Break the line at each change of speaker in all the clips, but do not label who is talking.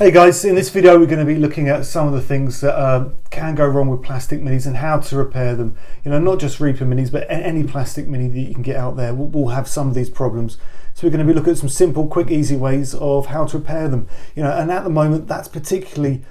Hey guys, in this video we're going to be looking at some of the things that can go wrong with plastic minis and how to repair them. You know, not just Reaper minis, but any plastic mini that you can get out there will have some of these problems. So we're going to be looking at some simple, quick, easy ways of how to repair them. You know, and at the moment that's particularly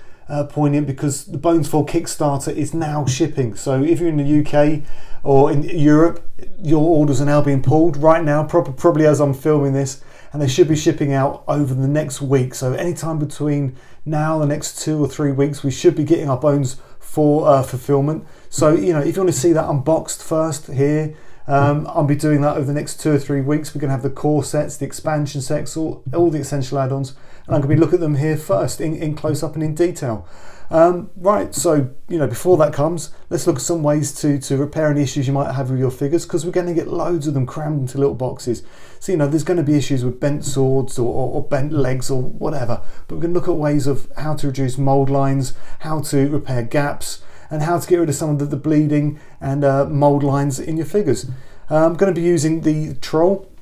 poignant because the Bones 4 Kickstarter is now shipping. So if you're in the UK or in Europe, your orders are now being pulled right now, probably as I'm filming this. And they should be shipping out over the next week. So anytime between now and the next 2 or 3 weeks, we should be getting our Bones for fulfillment. So, you know, if you want to see that unboxed first here, I'll be doing that over the next 2 or 3 weeks. We're going to have the core sets, the expansion sets, all the essential add-ons. And I'm going to be looking at them here first in close up and in detail. Right, so, you know, before that comes, let's look at some ways to repair any issues you might have with your figures, because we're going to get loads of them crammed into little boxes. So, you know, there's going to be issues with bent swords or bent legs or whatever, but we're going to look at ways of how to reduce mold lines, how to repair gaps, and how to get rid of some of the bleeding and mold lines in your figures. I'm going to be using the Troll,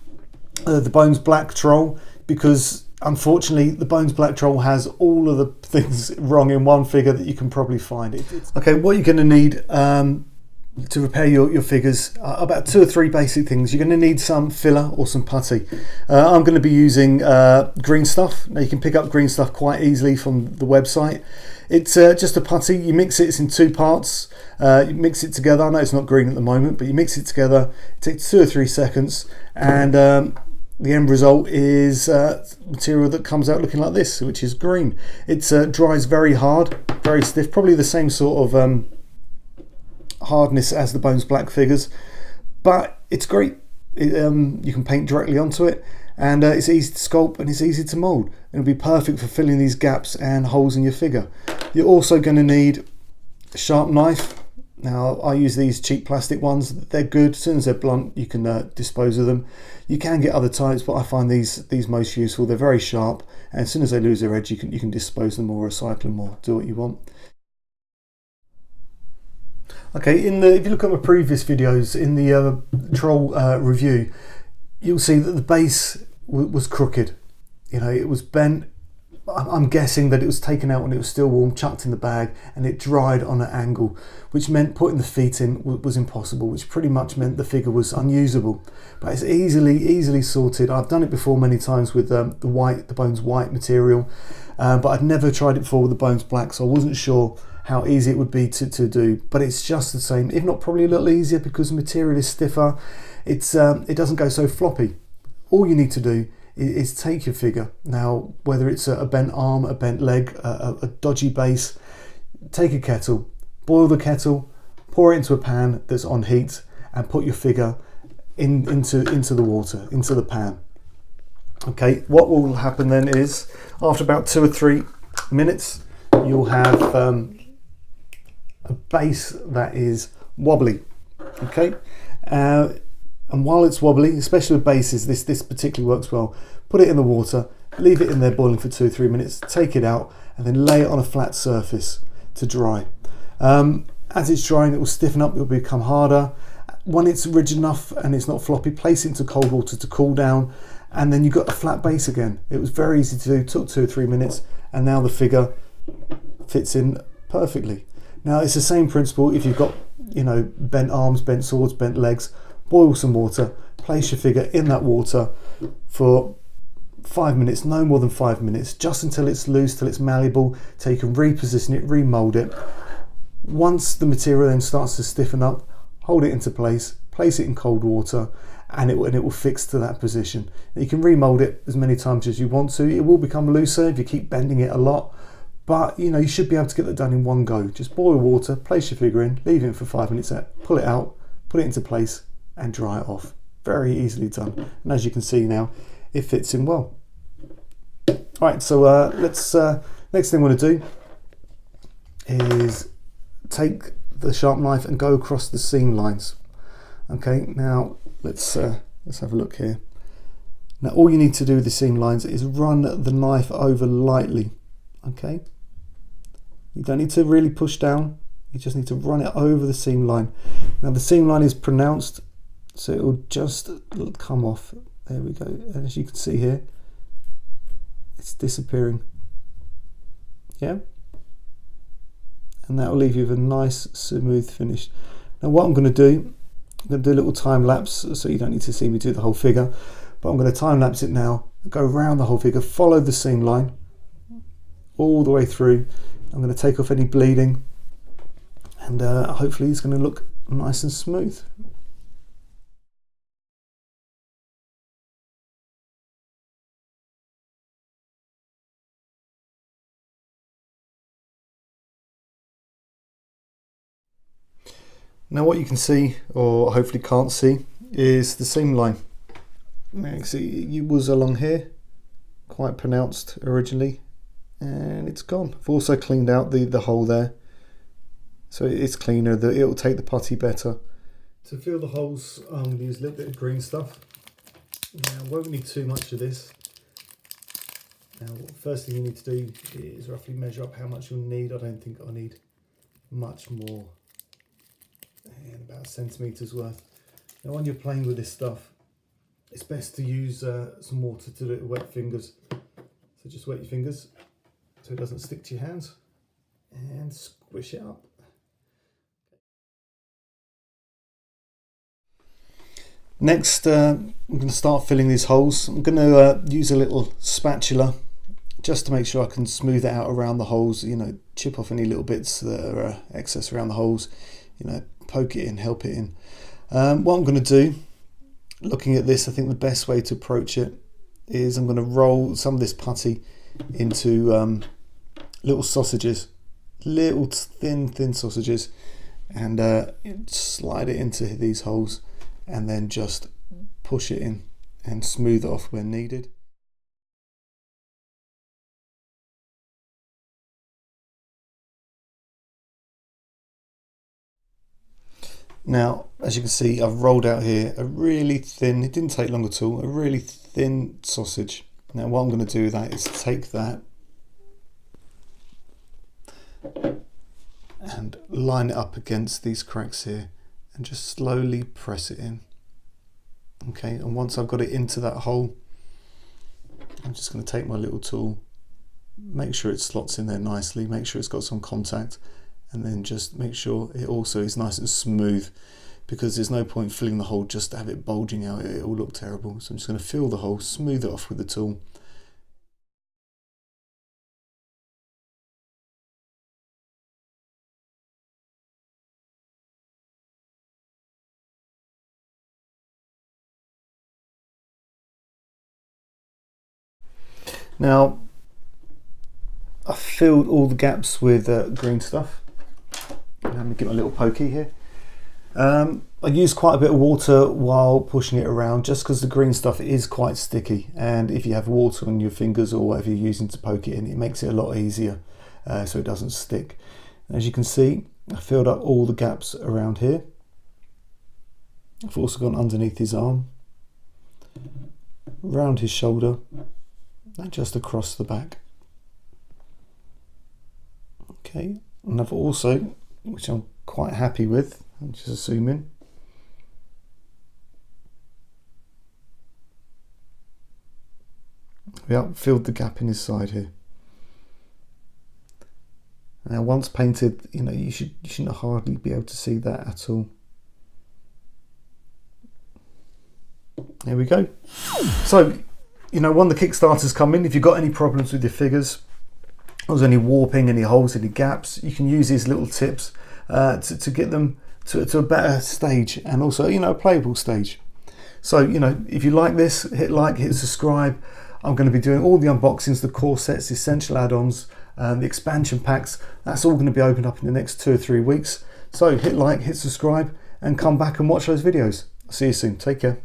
the Bones Black Troll, because unfortunately, the Bones Black Troll has all of the things wrong in one figure that you can probably find. Okay, what you're going to need to repair your figures are about 2 or 3 basic things. You're going to need some filler or some putty. I'm going to be using green stuff. Now you can pick up green stuff quite easily from the website. It's just a putty. You mix it, it's in 2 parts. You mix it together. I know it's not green at the moment, but you mix it together. It takes 2 or 3 seconds, and the end result is material that comes out looking like this, which is green. It dries very hard, very stiff, probably the same sort of hardness as the Bones Black figures, but it's great. You can paint directly onto it, and it's easy to sculpt and it's easy to mold. It'll be perfect for filling these gaps and holes in your figure. You're also going to need a sharp knife. Now, I use these cheap plastic ones. They're good. As soon as they're blunt, you can dispose of them. You can get other types, but I find these most useful. They're very sharp, and as soon as they lose their edge, you can dispose them or recycle them or do what you want. Okay, if you look at my previous videos, in the Troll review, you'll see that the base was crooked. You know, it was bent. I'm guessing that it was taken out when it was still warm, chucked in the bag, and it dried on an angle, which meant putting the feet in was impossible, which pretty much meant the figure was unusable. But it's easily sorted. I've done it before many times with the Bones White material, but I'd never tried it before with the Bones Black, so I wasn't sure how easy it would be to do. But it's just the same, if not probably a little easier, because the material is stiffer. It doesn't go so floppy. All you need to do is take your figure. Now, whether it's a bent arm, a bent leg, a dodgy base, take a kettle, boil the kettle, pour it into a pan that's on heat, and put your figure into the water, into the pan. Okay, what will happen then is, after about 2 or 3 minutes, you'll have a base that is wobbly. Okay, and while it's wobbly, especially with bases, this particularly works well. Put it in the water, leave it in there boiling for 2 or 3 minutes, take it out, and then lay it on a flat surface to dry. As it's drying, it will stiffen up, it will become harder. When it's rigid enough and it's not floppy, place it into cold water to cool down, and then you've got a flat base again. It was very easy to do, took 2 or 3 minutes, and now the figure fits in perfectly. Now, it's the same principle if you've got, you know, bent arms, bent swords, bent legs. Boil some water, place your figure in that water for 5 minutes, no more than 5 minutes, just until it's loose, till it's malleable, till you can reposition it, remold it. Once the material then starts to stiffen up, hold it into place it in cold water, and it will fix to that position. You can remold it as many times as you want to. It will become looser if you keep bending it a lot, but you know, you should be able to get that done in one go. Just boil water, place your figure in, leave it for 5 minutes, pull it out, put it into place, and dry it off. Very easily done, and as you can see now, it fits in well. Right, so let's next thing I want to do is take the sharp knife and go across the seam lines. Okay, now let's have a look here. Now all you need to do with the seam lines is run the knife over lightly. Okay, you don't need to really push down, you just need to run it over the seam line. Now the seam line is pronounced, so it will just come off. There we go, and as you can see here, it's disappearing. Yeah, and that will leave you with a nice smooth finish. Now what I'm going to do, I'm going to do a little time lapse, so you don't need to see me do the whole figure, but I'm going to time lapse it now, go around the whole figure, follow the seam line all the way through. I'm going to take off any bleeding, and hopefully it's going to look nice and smooth. Now what you can see, or hopefully can't see, is the seam line. Now you can see it was along here, quite pronounced originally, and it's gone. I've also cleaned out the hole there, so it's cleaner, it'll take the putty better. To fill the holes, I'm going to use a little bit of green stuff. Now, won't need too much of this. Now, first thing you need to do is roughly measure up how much you'll need. I don't think I'll need much more, and about centimetres worth. Now, when you're playing with this stuff, it's best to use some water to do it with wet fingers. So just wet your fingers so it doesn't stick to your hands, and squish it up. Next, I'm going to start filling these holes. I'm going to use a little spatula just to make sure I can smooth it out around the holes, you know, chip off any little bits that are excess around the holes, you know, poke it in, help it in. What I'm going to do, looking at this, I think the best way to approach it is I'm going to roll some of this putty into little sausages, little thin sausages, and slide it into these holes, and then just push it in and smooth it off when needed. Now, as you can see, I've rolled out here a really thin, it didn't take long at all, a really thin sausage. Now what I'm going to do with that is take that and line it up against these cracks here and just slowly press it in. Okay, and once I've got it into that hole, I'm just going to take my little tool, make sure it slots in there nicely, make sure it's got some contact, and then just make sure it also is nice and smooth, because there's no point filling the hole just to have it bulging out, it will look terrible. So I'm just going to fill the hole, smooth it off with the tool. Now, I've filled all the gaps with green stuff. Let me get my little pokey here. I use quite a bit of water while pushing it around, just because the green stuff is quite sticky, and if you have water on your fingers or whatever you're using to poke it in, it makes it a lot easier so it doesn't stick. And as you can see, I filled up all the gaps around here. I've also gone underneath his arm, around his shoulder, and just across the back. Okay, and I've also, which I'm quite happy with, I'll just zoom in. We filled the gap in his side here. Now once painted, you know, you shouldn't hardly be able to see that at all. There we go. So, you know, when the Kickstarters come in, if you've got any problems with your figures, or there's any warping, any holes, any gaps, you can use these little tips to get them to a better stage, and also, you know, a playable stage. So, you know, if you like this, hit like, hit subscribe. I'm going to be doing all the unboxings, the core sets, the essential add-ons, the expansion packs. That's all going to be opened up in the next 2 or 3 weeks. So hit like, hit subscribe, and come back and watch those videos. See you soon. Take care.